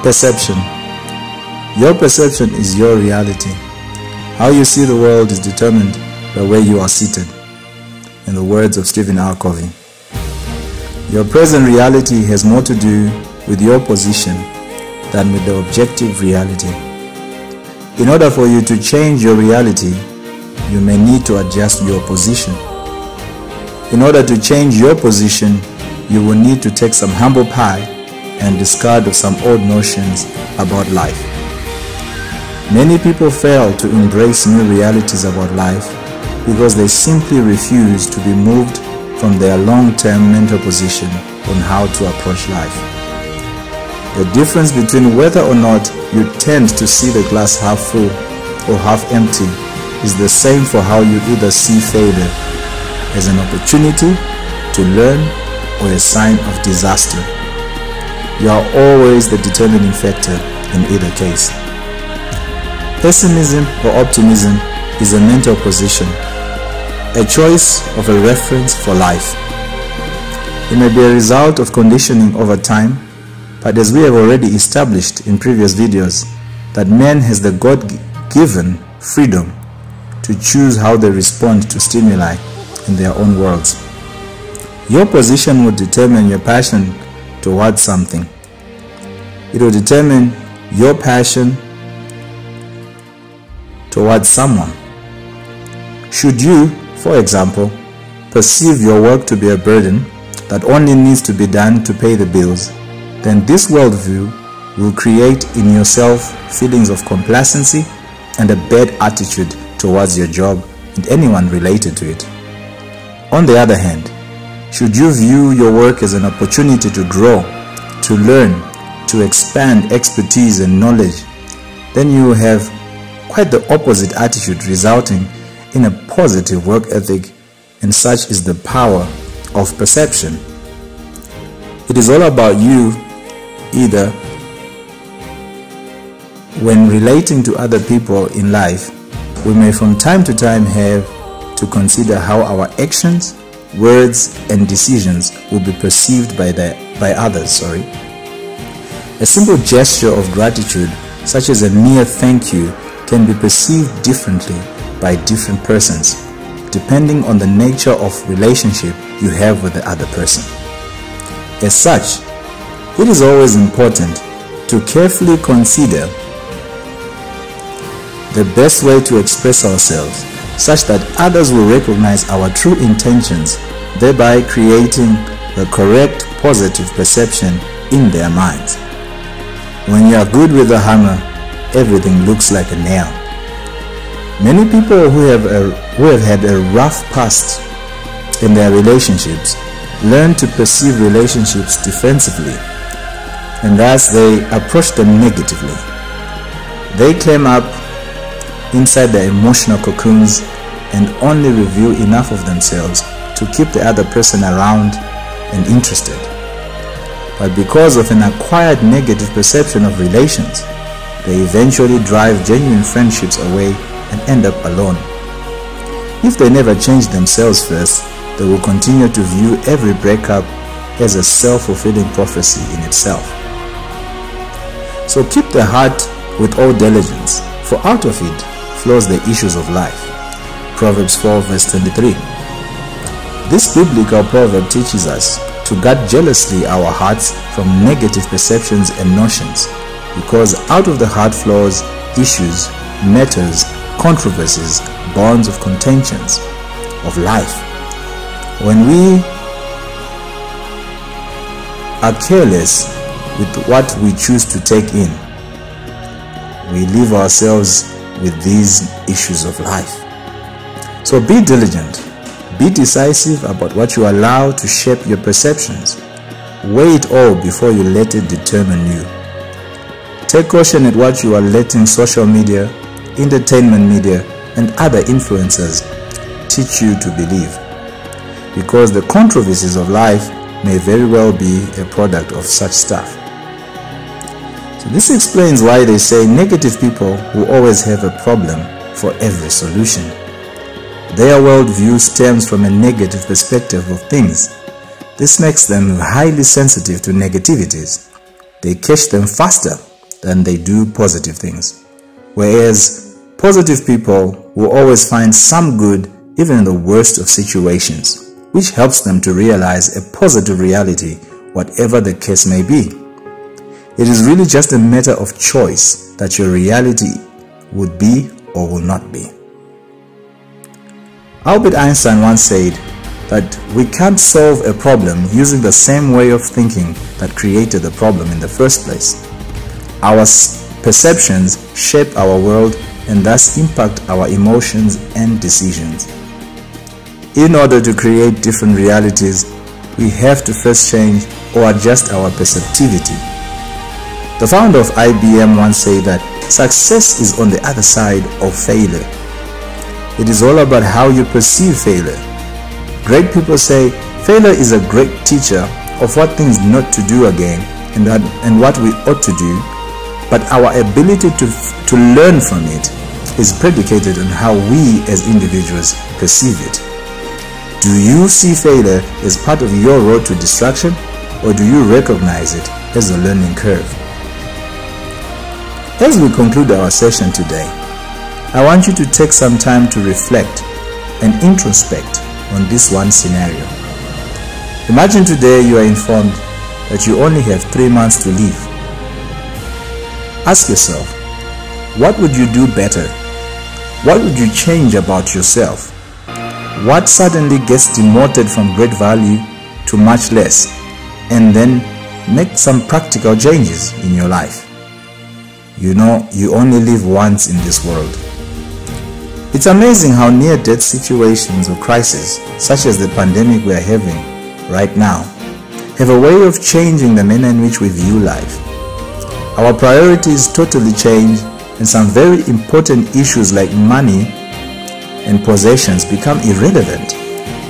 Perception. Your perception is your reality. How you see the world is determined by where you are seated. In the words of Stephen R. Covey. Your present reality has more to do with your position than with the objective reality. In order for you to change your reality, you may need to adjust your position. In order to change your position, you will need to take some humble pie and discard of some old notions about life. Many people fail to embrace new realities about life because they simply refuse to be moved from their long-term mental position on how to approach life. The difference between whether or not you tend to see the glass half full or half empty is the same for how you either see failure as an opportunity to learn or a sign of disaster. You are always the determining factor in either case. Pessimism or optimism is a mental position, a choice of a reference for life. It may be a result of conditioning over time, but as we have already established in previous videos, that man has the God-given freedom to choose how they respond to stimuli in their own worlds. Your position will determine your passion towards something. It will determine your passion towards someone. Should you, for example, perceive your work to be a burden that only needs to be done to pay the bills, then this worldview will create in yourself feelings of complacency and a bad attitude towards your job and anyone related to it. On the other hand, should you view your work as an opportunity to grow, to learn, to expand expertise and knowledge, then you will have quite the opposite attitude, resulting in a positive work ethic, and such is the power of perception. It is all about you. Either when relating to other people in life, we may from time to time have to consider how our actions, words and decisions will be perceived by others. A simple gesture of gratitude, such as a mere thank you, can be perceived differently by different persons, depending on the nature of relationship you have with the other person. As such, it is always important to carefully consider the best way to express ourselves such that others will recognize our true intentions, thereby creating the correct positive perception in their minds. When you are good with a hammer, everything looks like a nail. Many people who have had a rough past in their relationships learn to perceive relationships defensively, and thus they approach them negatively. They climb up inside their emotional cocoons and only reveal enough of themselves to keep the other person around and interested. But because of an acquired negative perception of relations, they eventually drive genuine friendships away and end up alone. If they never change themselves first, they will continue to view every breakup as a self-fulfilling prophecy in itself. So keep the heart with all diligence, for out of it flows the issues of life. Proverbs 4 verse 23. This biblical proverb teaches us to guard jealously our hearts from negative perceptions and notions, because out of the heart flows issues, matters, controversies, bonds of contentions of life. When we are careless with what we choose to take in, we leave ourselves with these issues of life. So be diligent, be decisive about what you allow to shape your perceptions. Weigh it all before you let it determine you. Take caution at what you are letting social media, entertainment media, and other influencers teach you to believe, because the controversies of life may very well be a product of such stuff. So this explains why they say negative people will always have a problem for every solution. Their worldview stems from a negative perspective of things. This makes them highly sensitive to negativities. They catch them faster than they do positive things. Whereas positive people will always find some good even in the worst of situations, which helps them to realize a positive reality, whatever the case may be. It is really just a matter of choice that your reality would be or will not be. Albert Einstein once said that we can't solve a problem using the same way of thinking that created the problem in the first place. Our perceptions shape our world and thus impact our emotions and decisions. In order to create different realities, we have to first change or adjust our perceptivity. The founder of IBM once said that success is on the other side of failure. It is all about how you perceive failure. Great people say failure is a great teacher of what things not to do again and what we ought to do, but our ability to learn from it is predicated on how we as individuals perceive it. Do you see failure as part of your road to destruction, or do you recognize it as a learning curve? As we conclude our session today, I want you to take some time to reflect and introspect on this one scenario. Imagine today you are informed that you only have 3 months to live. Ask yourself, what would you do better? What would you change about yourself? What suddenly gets demoted from great value to much less, and then make some practical changes in your life? You know, you only live once in this world. It's amazing how near-death situations or crises, such as the pandemic we are having right now, have a way of changing the manner in which we view life. Our priorities totally change, and some very important issues like money and possessions become irrelevant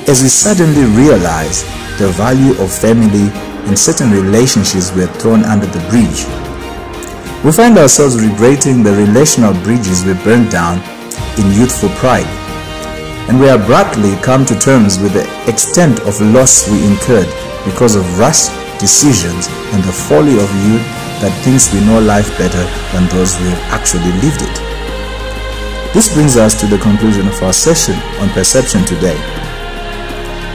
as we suddenly realize the value of family and certain relationships were thrown under the bridge. We find ourselves regretting the relational bridges we burned down in youthful pride, and we abruptly come to terms with the extent of loss we incurred because of rash decisions and the folly of youth that thinks we know life better than those who have actually lived it. This brings us to the conclusion of our session on perception today.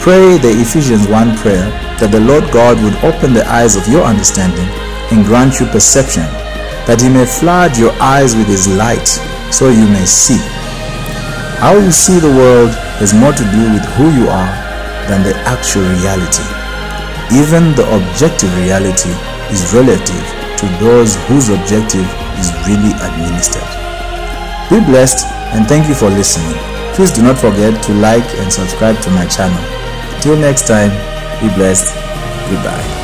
Pray the Ephesians 1 prayer that the Lord God would open the eyes of your understanding and grant you perception, that He may flood your eyes with His light so you may see. How you see the world has more to do with who you are than the actual reality. Even the objective reality is relative to those whose objective is really administered. Be blessed, and thank you for listening. Please do not forget to like and subscribe to my channel. Till next time, be blessed. Goodbye.